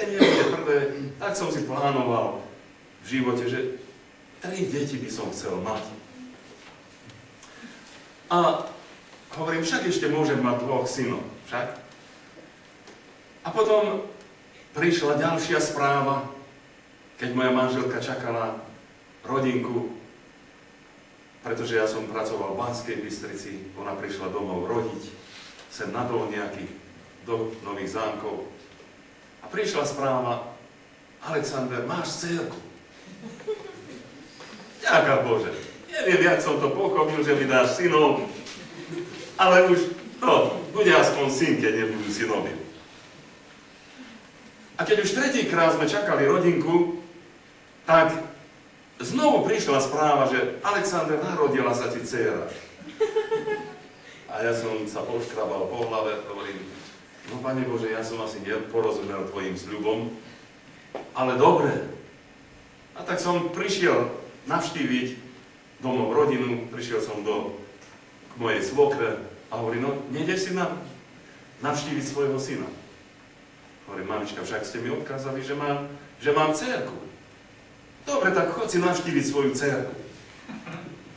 nie bude prvé, tak som si plánoval v živote, že 3 deti by som chcel mať. A hovorím, však ešte môžem mať 2 synov, však? A potom prišla ďalšia správa, keď moja manželka čakala rodinku, pretože ja som pracoval v Banskej Bystrici, ona prišla domov rodiť, sem na Dolniaky, do Nových Zámkov. A prišla správa, Alexander, máš dcérku. Ďaká Bože. Neviem, jak som to pochopil, že mi dáš synov, ale už, bude aspoň syn, keď nebudú synovia. A keď už 3-krát sme čakali rodinku, tak znovu prišla správa, že Alexander, narodila sa ti dcéra. A ja som sa poškrabal po hlave, hovorím, no Pane Bože, ja som asi neporozumel tvojim sľubom, ale dobre. A tak som prišiel navštíviť domov rodinu, prišiel som k mojej svokre a hovorím, no nejdeš si navštíviť svojho syna. Hovorím, mamička, však ste mi odkázali, že mám dcérku. Dobre, tak chod si navštíviť svoju dcérku.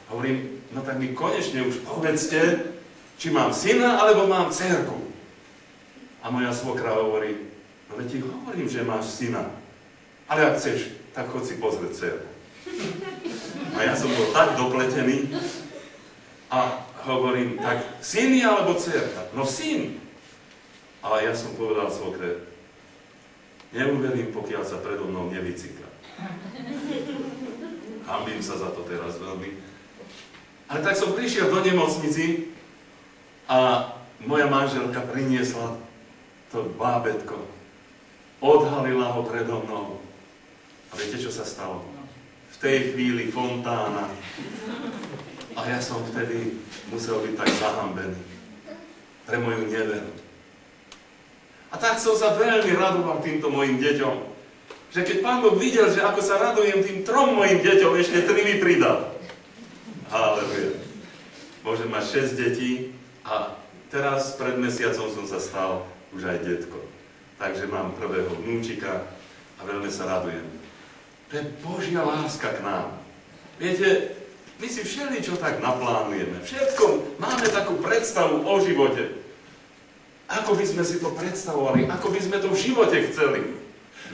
Hovorím, no tak mi konečne už povedzte, či mám syna, alebo mám dcérku. A moja svokra hovorí, no veď ti hovorím, že máš syna. Ale ak chceš, tak chod si pozrieť dcérku. A ja som bol tak dopletený a hovorím, tak syn je alebo dcérka? No syn. A ja som povedal svokre, neuverím, pokiaľ sa predo mnou nevycikla. Hanbím sa za to teraz veľmi. Ale tak som prišiel do nemocnici a moja manželka priniesla to bábätko. Odhalila ho predo mnou. A viete, čo sa stalo? V tej chvíli fontána. A ja som vtedy musel byť tak zahambený. Pre moju neveru. A tak som sa veľmi radoval týmto mojim deťom. Že keď Pán Boh videl, že ako sa radujem tým 3 mojim deťom, ešte 3 mi pridal. Halleluja. Môžem mať 6 detí a teraz pred mesiacom som sa stal už aj detko. Takže mám prvého vnúčika a veľmi sa radujem. To je Božia láska k nám. Viete, my si všeličo tak naplánujeme. Všetko máme takú predstavu o živote. Ako by sme si to predstavovali, ako by sme to v živote chceli.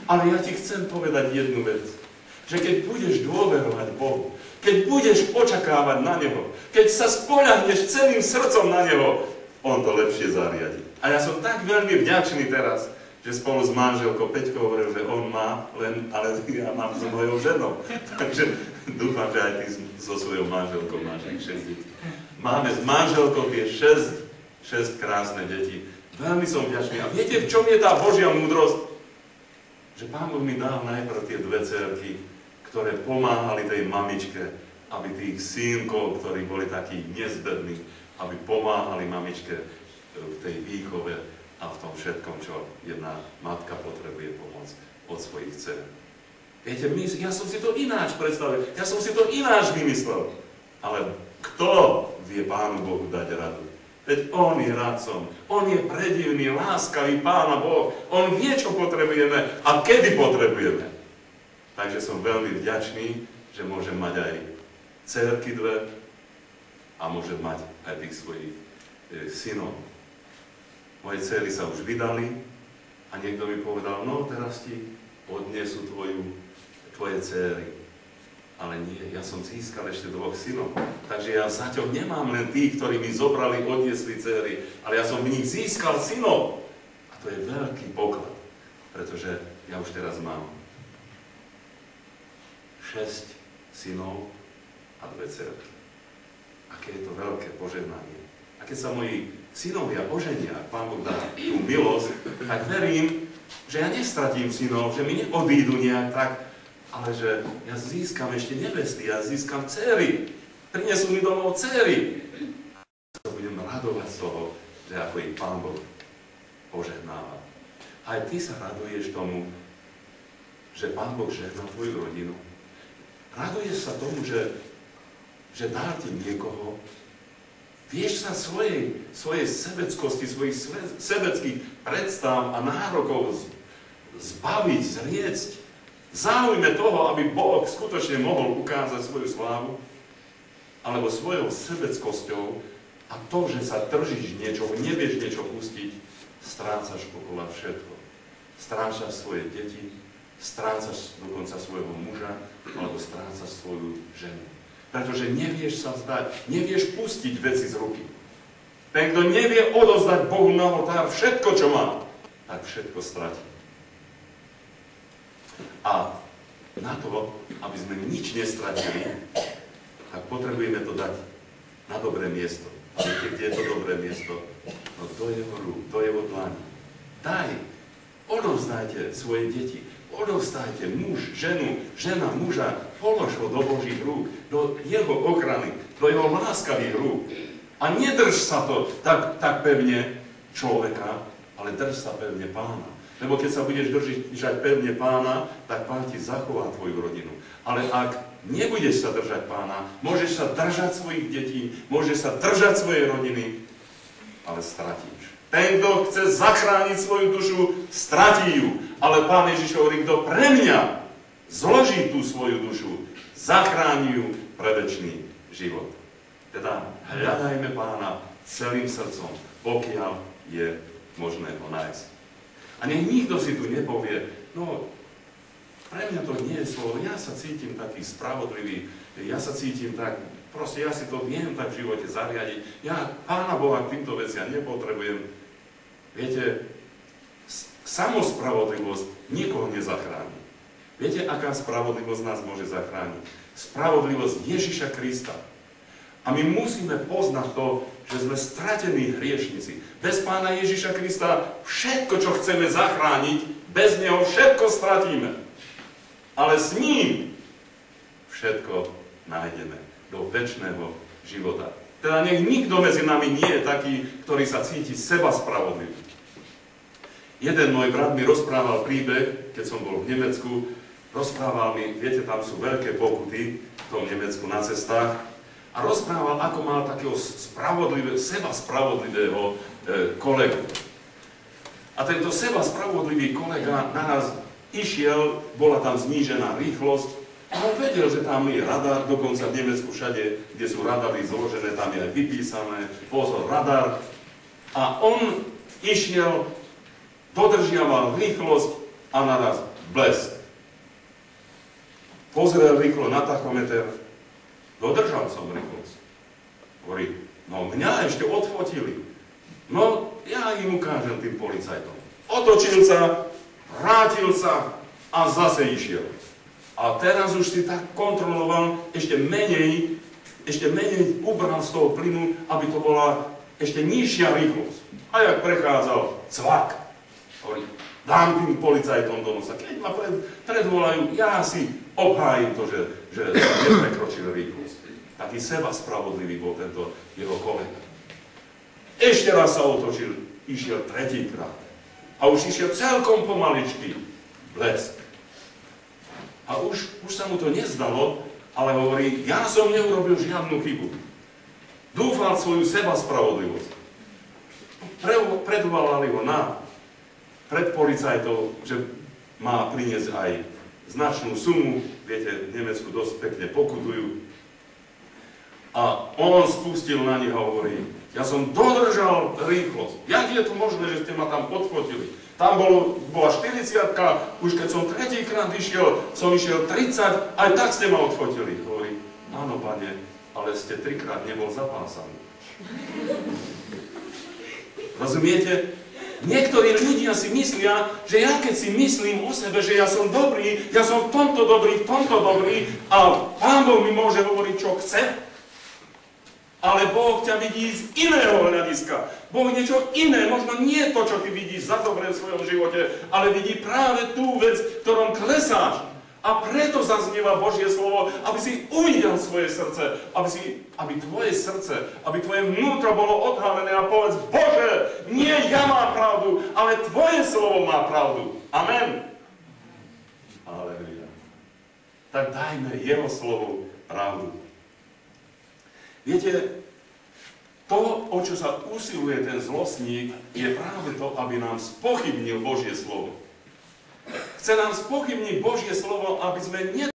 Ale ja ti chcem povedať jednu vec. Že keď budeš dôverovať Bohu, keď budeš očakávať na Neho, keď sa spoľahneš celým srdcom na Neho, On to lepšie zariadi. A ja som tak veľmi vďačný teraz, že spolu s manželkou Peťkou hovoril, že on má len, ale ja mám s mojou ženou. Takže dúfam, že aj ty so svojou manželkou máš ich 6 detí. Máme s manželkou tie 6 krásne deti. Veľmi som vďačný. A viete, v čom je tá Božia múdrosť? Že Pán Boh mi dal najprv tie 2 dcérky, ktoré pomáhali tej mamičke, aby tých synkov, ktorí boli takí nezbední, aby pomáhali mamičke v tej výchove a v tom všetkom, čo jedna matka potrebuje pomôcť od svojich dcer. Viete, ja som si to ináč predstavil, ja som si to ináč vymyslel. Ale kto vie Pánu Bohu dať radu? Veď On je radcom, On je predivný, láskavý Pána Boh. On vie, čo potrebujeme a kedy potrebujeme. Takže som veľmi vďačný, že môžem mať aj dcerky 2 a môžem mať aj tých svojich synov. Moje dcery sa už vydali a niekto mi povedal, no teraz ti odnesú tvoje dcery. Ale nie, ja som získal ešte 2 synov. Takže ja zatiaľ nemám len tých, ktorí mi zobrali, odniesli dcery, ale ja som v nich získal synov. A to je veľký poklad, pretože ja už teraz mám 6 synov a 2 dcerky. Aké je to veľké požehnanie. A keď sa moji synovia oženia, ak Pán Boh dá tú milosť, tak verím, že ja nestratím synov, že mi neodídu nejak tak, ale že ja získam ešte nevesty, ja získam dcery. Prinesú mi domov dcery. Ja sa budem radovať z toho, že ako ich Pán Boh požehnáva. Aj ty sa raduješ tomu, že Pán Boh žehná tvoju rodinu. Raduješ sa tomu, že dá ti niekoho. Vieš sa svojej sebeckosti, svojich sebeckých predstav a nárokov zbaviť, zriecť, záujme toho, aby Boh skutočne mohol ukázať svoju slávu, alebo svojou sebeckosťou a to, že sa držíš niečo, nevieš niečo pustiť, strácaš okolo všetko. Strácaš svoje deti, strácaš dokonca svojho muža, alebo strácaš svoju ženu. Pretože nevieš sa vzdať, nevieš pustiť veci z ruky. Ten, kto nevie odovzdať Bohu na oltár všetko, čo má, tak všetko stratí. A na to, aby sme nič nestratili, tak potrebujeme to dať na dobré miesto. A viete, kde je to dobré miesto? No do jeho rúk, do jeho dlani. Daj, odovzdajte svoje deti, odovzdajte muž, ženu, žena, muža, polož ho do Božích rúk, do jeho ochrany, do jeho láskavých rúk. A nedrž sa to tak pevne človeka, ale drž sa pevne Pána. Lebo keď sa budeš držať pevne Pána, tak Pán ti zachová tvoju rodinu. Ale ak nebudeš sa držať Pána, môžeš sa držať svojich detí, môžeš sa držať svojej rodiny, ale stratíš. Ten, kto chce zachrániť svoju dušu, stratí ju. Ale Pán Ježiš hovorí, kto pre mňa zloží tú svoju dušu, zachráni ju pre večný život. Teda hľadajme Pána celým srdcom, pokiaľ je možné ho nájsť. A nech nikto si tu nepovie, no, pre mňa to nie je slovo, ja sa cítim taký spravodlivý, ja sa cítim tak, proste ja si to viem tak v živote zariadiť, ja Pána Boha k týmto veciam nepotrebujem. Viete, samospravodlivosť nikoho nezachráni. Viete, aká spravodlivosť nás môže zachrániť? Spravodlivosť Ježiša Krista. A my musíme poznať to, že sme stratení hriešnici. Bez Pána Ježiša Krista všetko, čo chceme zachrániť, bez Neho všetko stratíme. Ale s ním všetko nájdeme do večného života. Teda nech nikto medzi nami nie je taký, ktorý sa cíti seba spravodlivý. Jeden môj brat mi rozprával príbeh, keď som bol v Nemecku, rozprával mi, viete, tam sú veľké pokuty v tom Nemecku na cestách, a rozprával, ako mal takého seba spravodlivého kolegu. A tento seba spravodlivý kolega naraz išiel, bola tam znížená rýchlosť, a on vedel, že tam je radar, dokonca v Nemecku všade, kde sú radary zložené, tam je aj vypísané, pozor, radar. A on išiel, dodržiaval rýchlosť a naraz blesk. Pozrel rýchlo na tachometer, dodržal som rýchlosť. Hovorí, no mňa ešte odfotili. No, ja im ukážem tým policajtom. Otočil sa, vrátil sa a zase išiel. A teraz už si tak kontroloval, ešte menej ubral z toho plynu, aby to bola ešte nižšia rýchlosť. A jak prechádzal, cvak. Hovorí, dám tým policajtom do nosa. Keď ma predvolajú, ja si obhájim to, že neprekročil rýchlosť. Taký seba spravodlivý bol tento jeho kolega. Ešte raz sa otočil, išiel tretíkrát. A už išiel celkom pomaličky. Blesk. A už sa mu to nezdalo, ale hovorí, ja som neurobil žiadnu chybu. Dúfal svoju seba spravodlivosť. Predvolali ho pred policajtov, že má priniesť aj značnú sumu, viete, v Nemecku dosť pekne pokutujú. A on spustil na nich a hovorí, ja som dodržal rýchlosť. Jak je to možné, že ste ma tam odfotili? Tam bola 40-ka, už keď som tretíkrát išiel, som išiel 30, aj tak ste ma odfotili. Hovorí, áno, pane, ale ste trikrát nebol zapásaný. Rozumiete? Niektorí ľudia si myslia, že ja keď si myslím o sebe, že ja som dobrý, ja som v tomto dobrý a Pán Boh mi môže hovoriť, čo chce, ale Boh ťa vidí z iného hľadiska. Boh niečo iné, možno nie to, čo ty vidíš za dobré v svojom živote, ale vidí práve tú vec, v ktorom klesáš. A preto zaznieva Božie slovo, aby si uvidel svoje srdce, aby tvoje srdce, aby tvoje vnútro bolo odhalené a povedz, Bože, nie ja mám pravdu, ale tvoje slovo má pravdu. Amen. Halelujá. Tak dajme jeho slovu pravdu. Viete, to, o čo sa usiluje ten zlostník, je práve to, aby nám spochybnil Božie slovo. chce nám spochybniť Božie slovo, aby sme